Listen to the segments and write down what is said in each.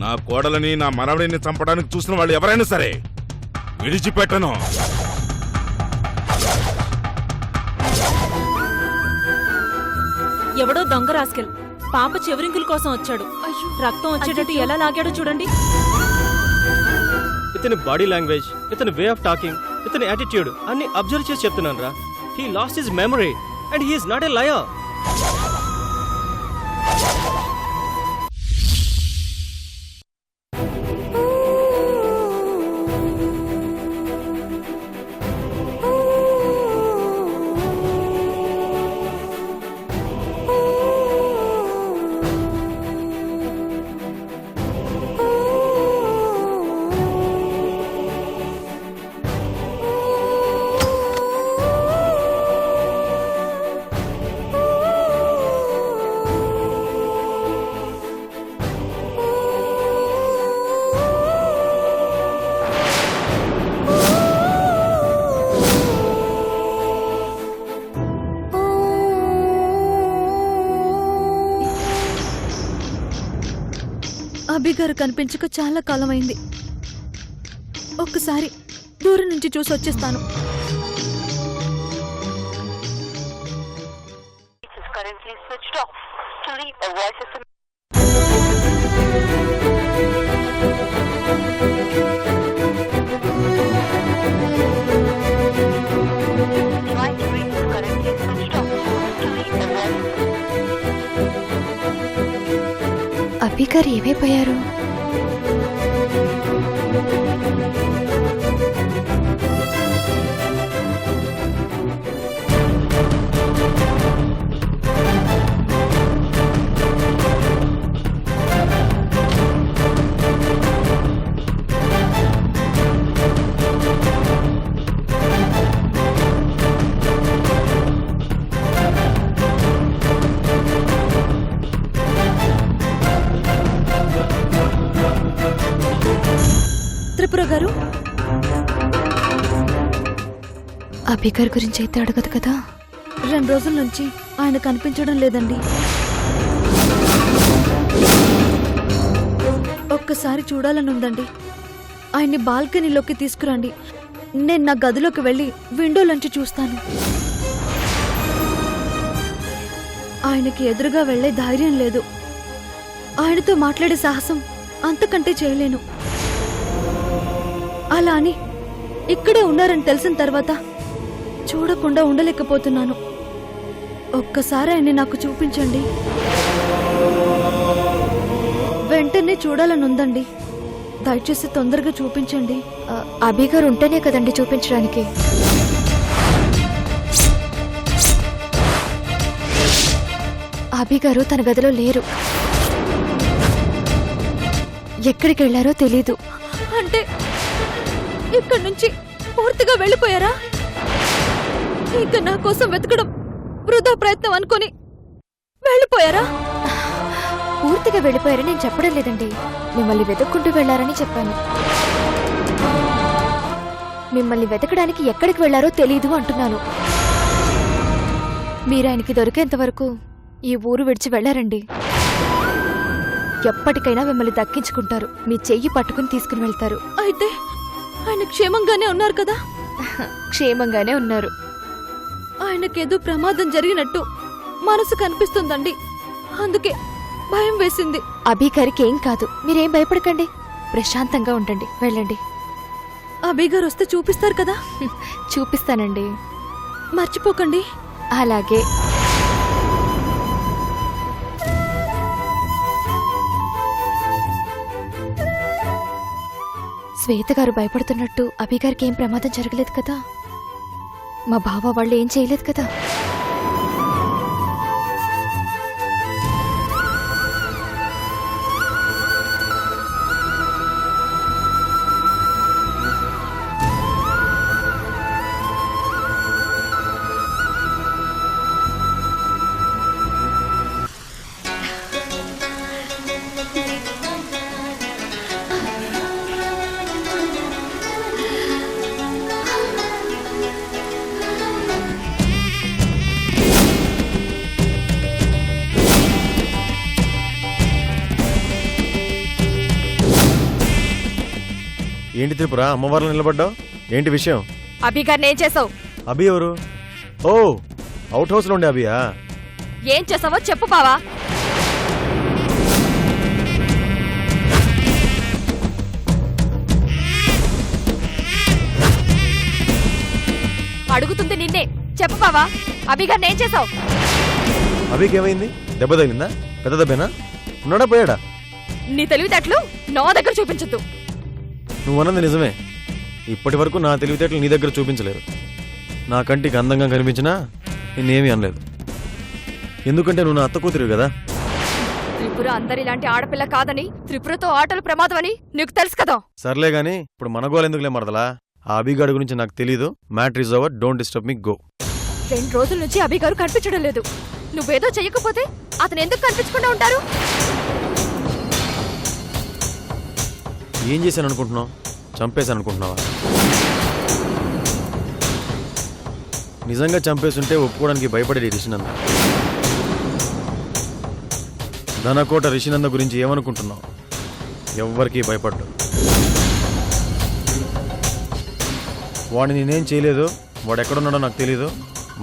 నా కోడలని నా మనవడిని చంపడానికి చూసిన వాళ్ళు ఎవరైనా సరే విడిచిపెట్టను. ఎవడో దొంగ రాస్కెల్ పాప చెవిరింకుల కోసం వచ్చాడు. రక్తం వచ్చేటట్టు ఎలా లాగాడో చూడండి. ఇతని బాడీ లాంగ్వేజ్, ఇతని వే ఆఫ్ టాకింగ్, ఇతని యాటిట్యూడ్ అన్ని అబ్జర్వ్ చేసి చెప్తున్నాను రా. He lost his memory and he is not a liar. Abhi garu కనిపించక చాలా కాలమైంది. ఒక్కసారి దూరం నుంచి చూసి వచ్చేస్తాను. అభి గారు ఏమైపోయారు? త్రిపుర గారు, అభి గారి గురించి అయితే అడగదు కదా? 2 రోజుల నుంచి ఆయన కనిపించడం లేదండి. ఒక్కసారి చూడాలని ఉందండి. ఆయన్ని బాల్కనీలోకి తీసుకురండి. నేను నా గదిలోకి వెళ్ళి విండోలోంచి చూస్తాను. ఆయనకి ఎదురుగా వెళ్లే ధైర్యం లేదు. ఆయనతో మాట్లాడే సాహసం అంతకంటే చేయలేను. అలా అని ఇక్కడే ఉన్నారని తెలిసిన తర్వాత చూడకుండా ఉండలేకపోతున్నాను. ఒక్కసారి ఆయన్ని నాకు చూపించండి. వెంటనే చూడాలని ఉందండి. దయచేసి తొందరగా చూపించండి. అభి గారు ఉంటేనే కదండి చూపించడానికి. అభి గారు తన గదిలో లేరు. ఎక్కడికి వెళ్లారో తెలీదు. అంటే ఇక్కడి నుంచి పూర్తిగా వెళ్ళిపోయారా? ఇంకా నా కోసం వెతకడం వృధా ప్రయత్నం అనుకుని వెళ్ళిపోయారా? పూర్తిగా వెళ్ళిపోయారని నేను చెప్పడం లేదండి. మిమ్మల్ని వెతుక్కుంటూ వెళ్లారని చెప్పాను. మిమ్మల్ని వెతకడానికి ఎక్కడికి వెళ్లారో తెలీదు అంటున్నాను. మీరు ఆయనకి దొరికేంత వరకు ఈ ఊరు విడిచి వెళ్లారండి. ఎప్పటికైనా మిమ్మల్ని దక్కించుకుంటారు. మీ చెయ్యి పట్టుకుని తీసుకుని వెళ్తారు. అయితే ఆయన క్షేమంగానే ఉన్నారు కదా? క్షేమంగానే ఉన్నారు. ఆయనకేదో ప్రమాదం జరిగినట్టు మనసు కనిపిస్తుందండి. అందుకే భయం వేసింది. అభి గారికి ఏం కాదు. మీరేం భయపడకండి. ప్రశాంతంగా ఉండండి. వెళ్ళండి. అభి గారు వస్తే చూపిస్తారు కదా? చూపిస్తానండి. మర్చిపోకండి. అలాగే. శ్వేత గారు భయపడుతున్నట్టు అభి గారికి ఏం ప్రమాదం జరగలేదు కదా? మా బావ వాళ్ళు ఏం చేయలేదు కదా? ఏంటి త్రిపుర అమ్మవారిలో నిలబడ్డావు? ఏంటి విషయం? అభి గారిని ఏం చేసావు? అభి ఎవరు? ఓ, అవుట్ హౌస్ లో ఉండే అభియా? ఏం చేసావో చెప్పు బావా. అడుగుతుంది నిన్నే, చెప్పు బావా. అభి గారిని ఏం చేసావు? అభికి ఏమైంది? దెబ్బ తగిలిందా? పెద్ద దెబ్బేనా? ఉన్నాడా పోయాడా? నీ తెలివితేటలు నా దగ్గర చూపించొద్దు. నువ్వు అన్నది నిజమే. ఇప్పటి వరకు నా తెలివితేటలు నీ దగ్గర చూపించలేదు. నా కంటికి అందంగా కనిపించినా నేనేమీ అనలేదు. ఎందుకంటే నువ్వు నా అత్త కూతురు కదా. త్రిపుర అందరిలాంటి ఆడపిల్ల కాదని, త్రిపురతో ఆటలు ప్రమాదం అని నీకు తెలుసు కదా. సర్లే గాని ఇప్పుడు మన గోలు ఎందుకులే మరదలా. ఆ అభిగాడి గురించి నాకు తెలీదు. Matter is over, don't disturb me, go. 2 రోజుల నుంచి అభి గారు కనిపించడం లేదు. నువ్వేదో చెయ్యకపోతే అతను ఎందుకు కనిపించకుండా ఉంటారు? ఏం చేశాను అనుకుంటున్నావు? చంపేశాను అనుకుంటున్నావా? నిజంగా చంపేస్తుంటే ఒప్పుకోవడానికి భయపడేది రిషినంద. ధనకోట రిషినంద గురించి ఏమనుకుంటున్నావు? ఎవ్వరికీ భయపడ్డు. వాడిని నేనేం చేయలేదు. వాడు ఎక్కడున్నాడో నాకు తెలీదు.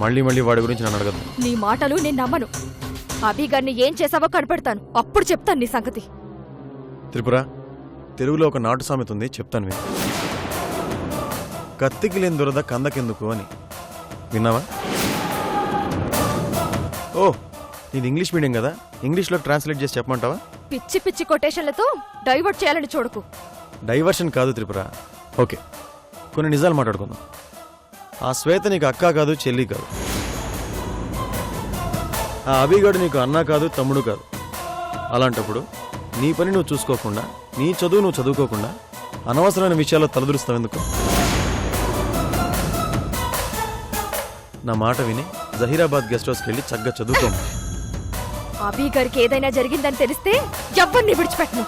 మళ్ళీ వాడి గురించి నన్ను అడగదు. నీ మాటలు నేను నమ్మను. అభి గారిని ఏం చేసావో కనపడతాను, అప్పుడు చెప్తాను నీ సంగతి. త్రిపుర, తెలుగులో ఒక నాటు సామెత ఉంది, చెప్తాను విను. కత్తికి లేని దురద కందకెందుకు అని. విన్నావా? ఓ, ఇది ఇంగ్లీష్ మీడియం కదా, ఇంగ్లీష్లో ట్రాన్స్లేట్ చేసి చెప్పమంటావా? పిచ్చి పిచ్చి కొటేషన్లతో డైవర్ట్ చేయాలని చూడకు. డైవర్షన్ కాదు త్రిపుర. ఓకే, కొన్ని నిజాలు మాట్లాడుకుందాం. ఆ శ్వేత నీకు అక్క కాదు, చెల్లి కాదు. ఆ అభిగాడు నీకు అన్న కాదు, తమ్ముడు కాదు. అలాంటప్పుడు నీ పని నువ్వు చూసుకోకుండా, నీ చదువు నువ్వు చదువుకోకుండా అనవసరమైన విషయాల్లో తలదూరుస్తావు ఎందుకు? నా మాట విని జహీరాబాద్ గెస్ట్ హౌస్కి వెళ్ళి చక్కగా చదువుకోము. అభి గారికి ఏదైనా జరిగిందని తెలిస్తే ఎవ్వరిని విడిచిపెట్టను.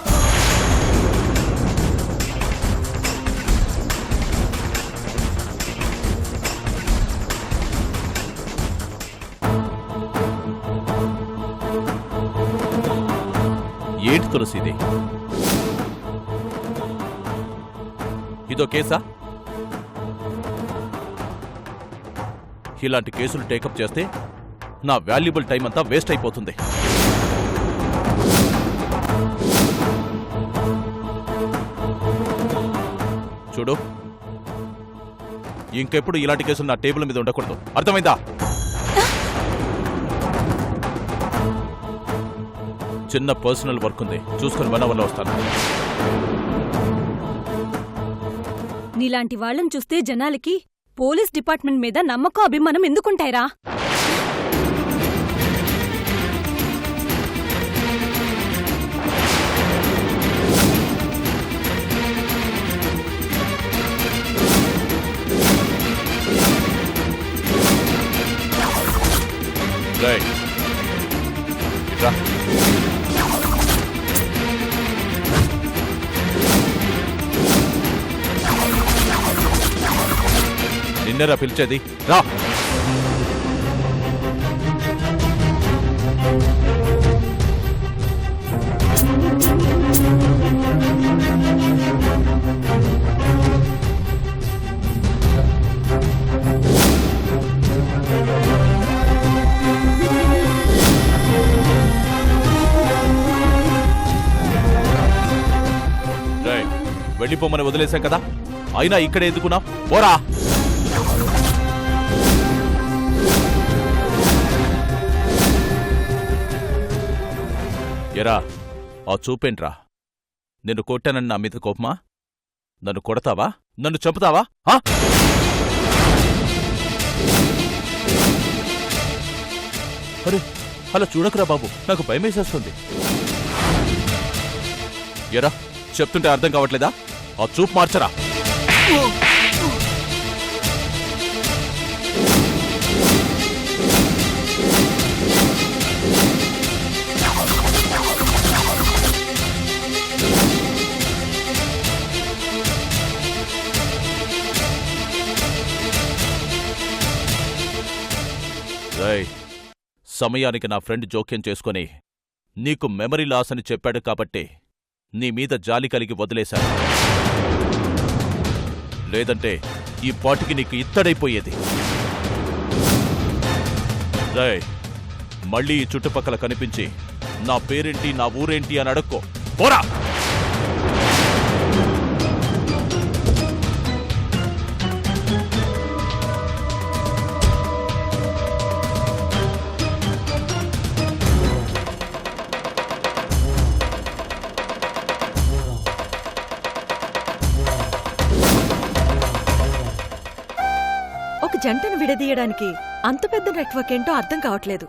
ఏంటి తులసి ఇది? ఇదో కేసా? ఇలాంటి కేసులు టేకప్ చేస్తే నా వాల్యుబుల్ టైం అంతా వేస్ట్ అయిపోతుంది. చూడు, ఇంకెప్పుడు ఇలాంటి కేసులు నా టేబుల్ మీద ఉండకూడదు, అర్థమైందా? చిన్న పర్సనల్ వర్క్ ఉంది, చూసుకుని 1 అవర్లో వస్తాను. నీలాంటి వాళ్ళని చూస్తే జనాలకి పోలీస్ డిపార్ట్మెంట్ మీద నమ్మకం, అభిమానం ఎందుకుంటాయిరా? ఇట్రా. నిన్నరా పిలిచేది, రా. వెళ్ళిపోమని వదిలేశాం కదా, అయినా ఇక్కడే ఎందుకున్నా? పోరా. ఎరా, ఆ చూపేంట్రా? నిన్ను కొట్టానని నా మీద కోపమా? నన్ను కొడతావా? నన్ను చంపుతావా? అరే, అలా చూడకురా బాబు, నాకు భయమేసేస్తుంది. ఎరా, చెప్తుంటే అర్థం కావట్లేదా? ఆ చూపు మార్చరా. సమయానికి నా ఫ్రెండ్ జోక్యం చేసుకుని నీకు మెమరీ లాస్ అని చెప్పాడు కాబట్టి నీ మీద జాలి కలిగి వదిలేశాను. లేదంటే ఈ పాటికి నీకు ఇత్తడైపోయేది. రేయ్, మళ్ళీ ఈ చుట్టుపక్కల కనిపించి నా పేరేంటి నా ఊరేంటి అని అడక్కో. పోరా! ఒక జంటను విడదీయడానికి అంత పెద్ద నెట్వర్క్ ఏంటో అర్థం కావట్లేదు.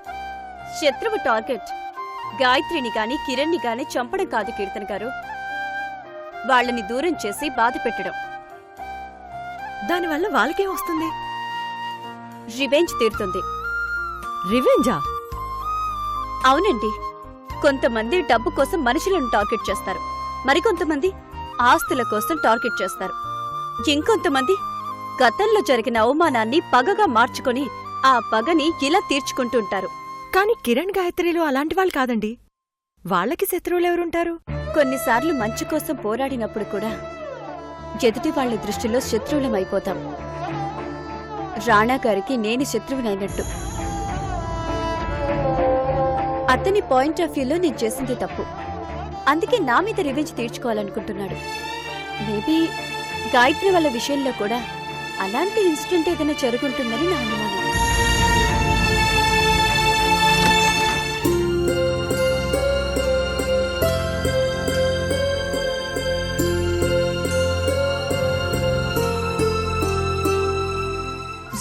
శత్రువు టార్గెట్ గాయత్రిని గాని కిరణ్ని గాని చంపడం కాదు కీర్తన్ గారు, వాళ్ళని దూరం చేసి బాధ పెట్టడం. దానివల్ల వాళ్ళకేం వస్తుంది? రివెంజ్ తీరుతుంది. రివెంజా? అవునండి. కొంతమంది డబ్బు కోసం మనుషులను టార్గెట్ చేస్తారు, మరికొంతమంది ఆస్తుల కోసం టార్గెట్ చేస్తారు, ఇంకొంతమంది గతంలో జరిగిన అవమానాన్ని పగగా మార్చుకొని ఆ పగని ఇలా తీర్చుకుంటుంటారు. కానీ కిరణ్ గాయత్రిలు అలాంటి వాళ్ళు కాదండి. వాళ్ళకి శత్రువులెవరుంటారు? కొన్నిసార్లు మంచి కోసం పోరాడినప్పుడు కూడా ఎదుటి వాళ్ళ దృష్టిలో శత్రువులమైపోతాం. రాణా గారికి నేను శత్రువునైనట్టు. అతని పాయింట్ ఆఫ్ వ్యూలో నేను చేసింది తప్పు, అందుకే నా మీద రివెంజ్ తీర్చుకోవాలనుకుంటున్నాడు. మేబీ గాయత్రి వాళ్ళ విషయంలో కూడా అలాంటి ఇన్సిడెంట్ ఏదైనా జరుగుంటుందని నా అనుమానం.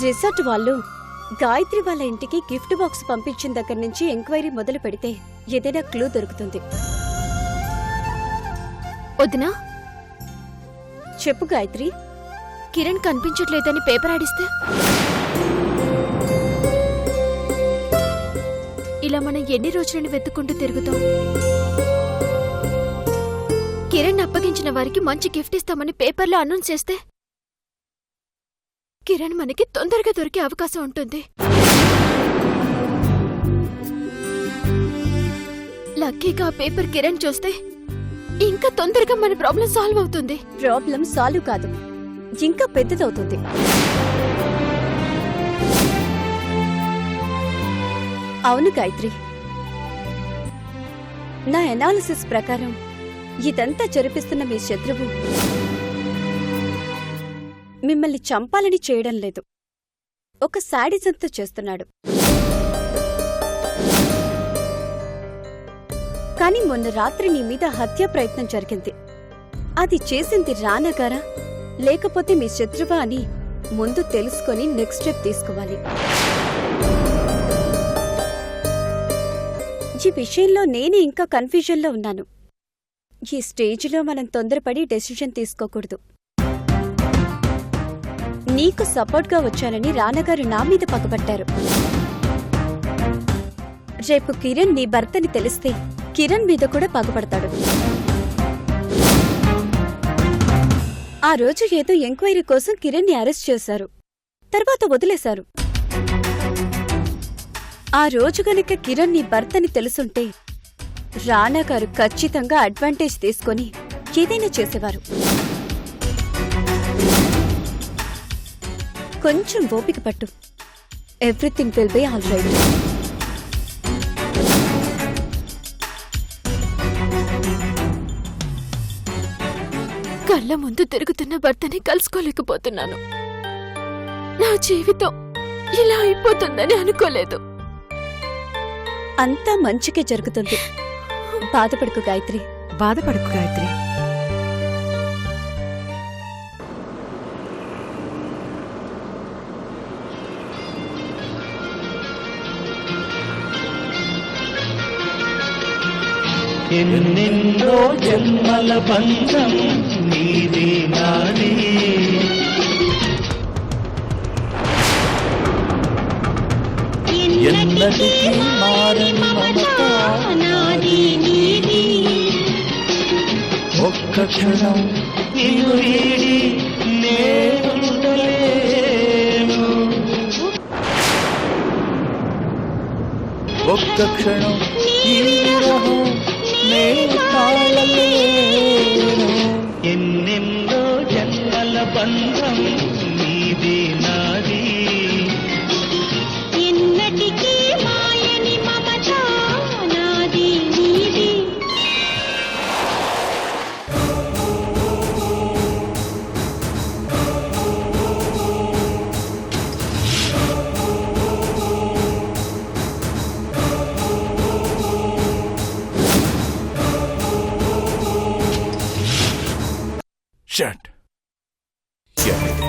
రిసార్ట్ వాళ్ళు గాయత్రి వాళ్ళ ఇంటికి గిఫ్ట్ బాక్స్ పంపించిన దగ్గర నుంచి ఎంక్వైరీ మొదలు పెడితే ఏదైనా క్లూ దొరుకుతుంది. వదినా, చెప్పు గాయత్రి. కిరణ్ కనిపించట్లేదని పేపర్ ఆడిస్తే ఇలా మనం ఎన్ని రోజులని వెతుక్కుంటూ తిరుగుతాం? కిరణ్ అప్పగించిన వారికి మంచి గిఫ్ట్ ఇస్తామని పేపర్లో అనౌన్స్ చేస్తే కిరణ్ మనకి తొందరగా దొరికే అవకాశం ఉంటుంది. లక్కీగా ఆ పేపర్ కిరణ్ చూస్తే ఇంకా తొందరగా మన ప్రాబ్లం సాల్వ్ అవుతుంది. ప్రాబ్లం సాల్వ్ కాదు, ఇంకా పెద్దదవుతుంది. అవును గాయత్రి, నా ఎనాలిసిస్ ప్రకారం ఇదంతా జరిపిస్తున్న మీ శత్రువు మిమ్మల్ని చంపాలని చేయడం లేదు, ఒక శాడిజంతో చేస్తున్నాడు. కాని మొన్న రాత్రి నీ మీద హత్యా ప్రయత్నం జరిగింది. అది చేసింది రానాగారా లేకపోతే మీ శత్రువా అని ముందు తెలుసుకొని నెక్స్ట్ స్టెప్ తీసుకోవాలి. ఈ విషయంలో నేనే ఇంకా కన్ఫ్యూజన్లో ఉన్నాను. ఈ స్టేజ్లో మనం తొందరపడి డెసిషన్ తీసుకోకూడదు. నీకు సపోర్ట్గా వచ్చానని రానగారు నా మీద పగబట్టారు. రేపు కిరణ్ నీ భర్తని తెలిస్తే కిరణ్ మీద కూడా పగబడతాడు. ఆ రోజు ఏదో ఎంక్వైరీ కోసం కిరణ్ని అరెస్ట్ చేశారు, తర్వాత వదిలేశారు. ఆ రోజు గనక కిరణ్ నీ భర్తని తెలుసుంటే రానా గారు ఖచ్చితంగా అడ్వాంటేజ్ తీసుకొని ఏదైనా చేసేవారు. కొంచెం ఓపిక పట్టు, everything will be all right. కళ్ళ ముందు తిరుగుతున్న భర్తని కలుసుకోలేకపోతున్నాను. నా జీవితం ఇలా అయిపోతుందని అనుకోలేదు. అంతా మంచికే జరుగుతుంది. బాధపడకు గాయత్రి. బాధపడకు గాయత్రి. ఎన్నెన్నో జన్మల బంధం నీది నాది, ఎన్నటికీ మారని మమత నాది నీది. ఒక్క క్షణం నిన్ను వీడి నేను ఉండలేను, ఒక్క క్షణం నిన్ను నేను తాళలేను. ఎన్నెన్నో జన్మల బంధం షట్. ఏమైంది?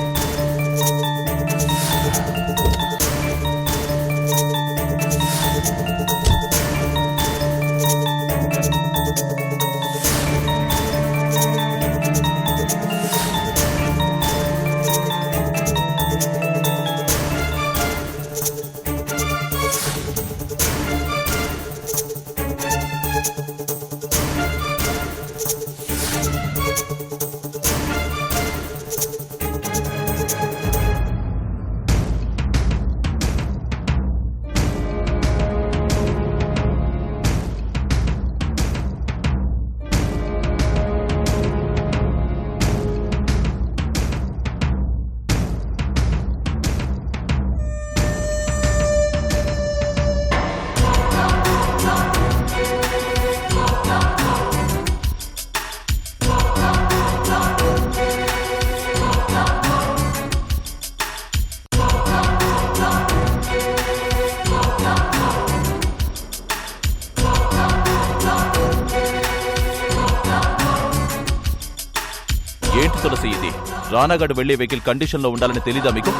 ఏంటి తులసి ఇది? రానాగఢ్ వెళ్లే వెహికల్ కండిషన్లో ఉండాలని తెలీదా మీకు?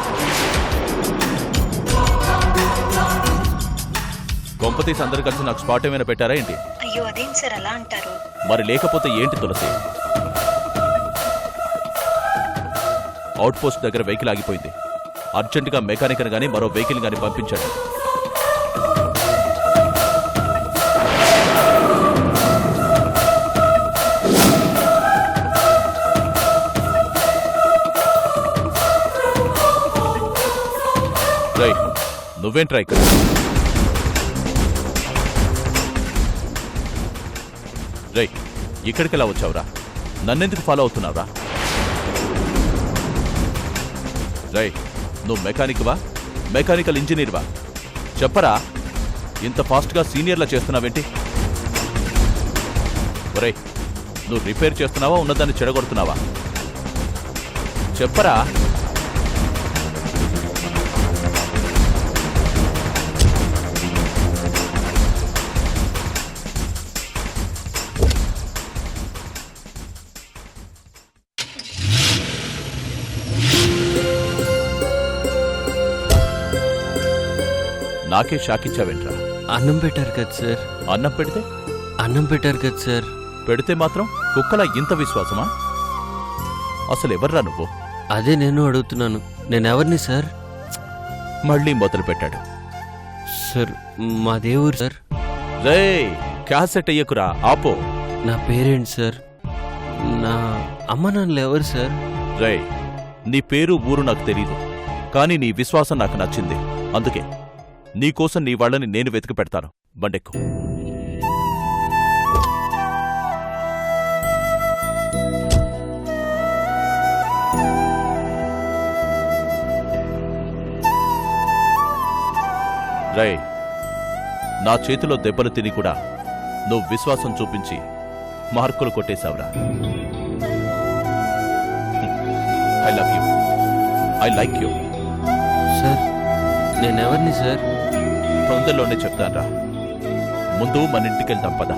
కొంపతీసి అందరు కలిసి నాకు స్పాట్ ఏమైనా పెట్టారా ఏంటి? అయ్యో అదేం సార్ అలా అంటారు. మరి లేకపోతే ఏంటి తులసి? అవుట్ పోస్ట్ దగ్గర వెహికల్ ఆగిపోయింది. అర్జెంటుగా మెకానికల్ గానీ మరో వెహికల్ గానీ పంపించండి. రై, నువ్వేంట్రా ఇక్కడ? రై, ఇక్కడికెలా వచ్చావురా? నన్నెందుకు ఫాలో అవుతున్నావురా? రై, నువ్వు మెకానిక్వా, మెకానికల్ ఇంజనీర్వా? చెప్పరా, ఇంత ఫాస్ట్గా సీనియర్లా చేస్తున్నావేంటి? ఒరే, నువ్వు రిపేర్ చేస్తున్నావా, ఉన్నదాన్ని చెడగొడుతున్నావా? చెప్పరా. నాకే షాకిచ్చావేంట్రా? అన్నం పెట్టారు కదా సార్. అన్నం పెడితే? అన్నం పెట్టారు కదా సార్. పెడితే మాత్రం కుక్కలా ఇంత విశ్వాసమా? అసలు ఎవర్రా నువ్వు? అదే నేను అడుగుతున్నాను. నేనెవరిని సార్? మళ్ళీ మొదలు పెట్టాడు. సార్ మా దేవుడు సార్. రే, క్యాసెట్ అయ్యకురా, ఆపో. నా పేరేంటి సార్? నా అమ్మ నాన్నలు ఎవరు సార్? రే, నీ పేరు ఊరు నాకు తెలీదు, కానీ నీ విశ్వాసం నాకు నచ్చింది. అందుకే నీకోసం నీ వాళ్ళని నేను వెతికి పెడతాను. బండెక్కు. రై, నా చేతిలో దెబ్బలు తిని కూడా నువ్వు విశ్వాసం చూపించి మార్కులు కొట్టేశావురా. I love you, I like you. Sir నేనెవరిని సార్? తొందరలోనే చెప్తాన్రా. ముందు మన ఇంటికెళ్తాం పద.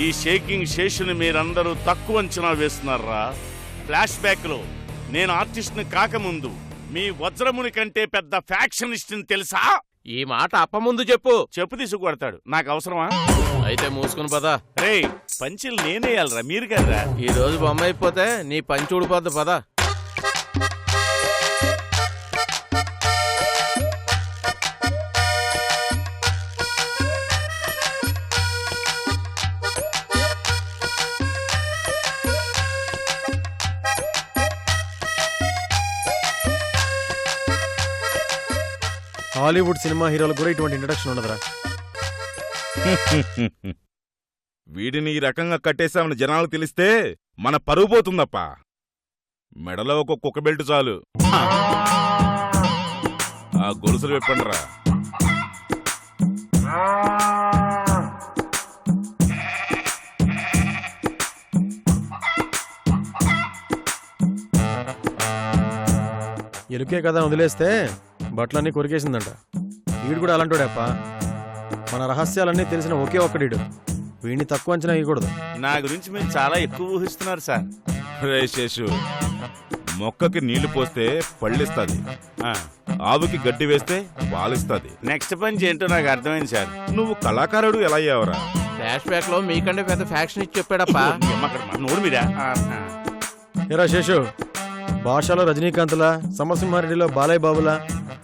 ఈ షేకింగ్ శేషుని మీరందరూ తక్కువ అంచనా వేస్తున్నారా? ఫ్లాష్ బ్యాక్ లో నేను ఆర్టిస్ట్ ని కాకముందు మీ వజ్రముని కంటే పెద్ద ఫ్యాక్షనిస్ట్ ని తెలుసా? ఈ మాట అప్ప ముందు చెప్పు. చెప్పు తీసుకుపడతాడు. నాకు అవసరమా? అయితే మూసుకుని పదా. రే, పంచిలు నేనేయాలరా, మీరు కదరా. ఈ రోజు బొమ్మ అయిపోతే నీ పంచి ఊడిపోద్ది పదా. హాలీవుడ్ సినిమా హీరోలకు కూడా ఇటువంటి ఇంట్రడక్షన్ ఉండదురా. వీడిని ఈ రకంగా కట్టేశామని జనాలకు తెలిస్తే మన పరువు పోతుందప్ప. మెడలో ఒక కుక్క బెల్ట్ చాలు. ఆ గొలుసులు విప్పండిరా. ఎలుకే కదా వదిలేస్తే బట్టలన్నీ కొరికేసిందంట. వీడు కూడా అలాంటోడేప్ప. మన రహస్యాలన్నీ తెలిసిన ఒకే ఒక్కడీడు. వీడిని తక్కువ అంచనా వేయకూడదు. నా గురించి మీరు చాలా ఎక్కువ ఊహిస్తున్నారు సార్. రే శేషు, మొక్కకి నీళ్లు పోస్తే పళ్ళిస్తుంది, ఆవుకి గడ్డి వేస్తే పాలిస్తుంది. నెక్స్ట్ పని ఏంటో నాకు అర్థమైంది సార్. నువ్వు కళాకారుడు ఎలా అయ్యావరా? ఫ్లాష్ బ్యాక్ లో మీకంటే పెద్ద ఫ్యాక్షన్ ఇచ్చి చెప్పాడప్పా. నోరు మీరా? ఏరా శేషు, భాషలో రజనీకాంత్లా, సమరసింహారెడ్డిలో బాలయ్య బాబులా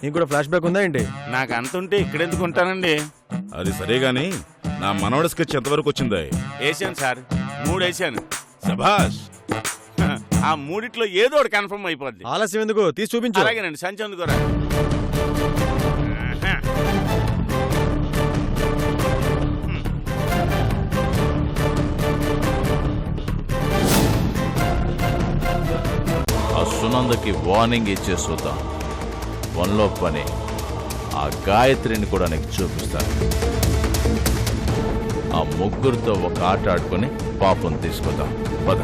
నీకు కూడా ఫ్లాష్ బ్యాక్ ఉందా ఏంటి? నాకు అంతుంటే ఇక్కడెందుకు ఉంటానండి? అది సరే గాని నా మనవడి స్కెచ్ ఎంతవరకు వచ్చింది? వేసాను సార్, 3 వేసాను. శభాష్. ఆ 3 ఏదో ఒకటి కన్ఫర్మ్ అయిపోద్ది. ఆలస్యం ఎందుకు, తీసి చూపించు. అలాగేనండి, సంచి అందుకోరా. ఆ సునందకి వార్నింగ్ ఇచ్చే చూద్దాం. పనిలో పని ఆ గాయత్రిని కూడా నీకు చూపిస్తాను. ఆ ముగ్గురితో ఒక ఆట ఆడుకొని పాపం తీసుకుందాం. పద.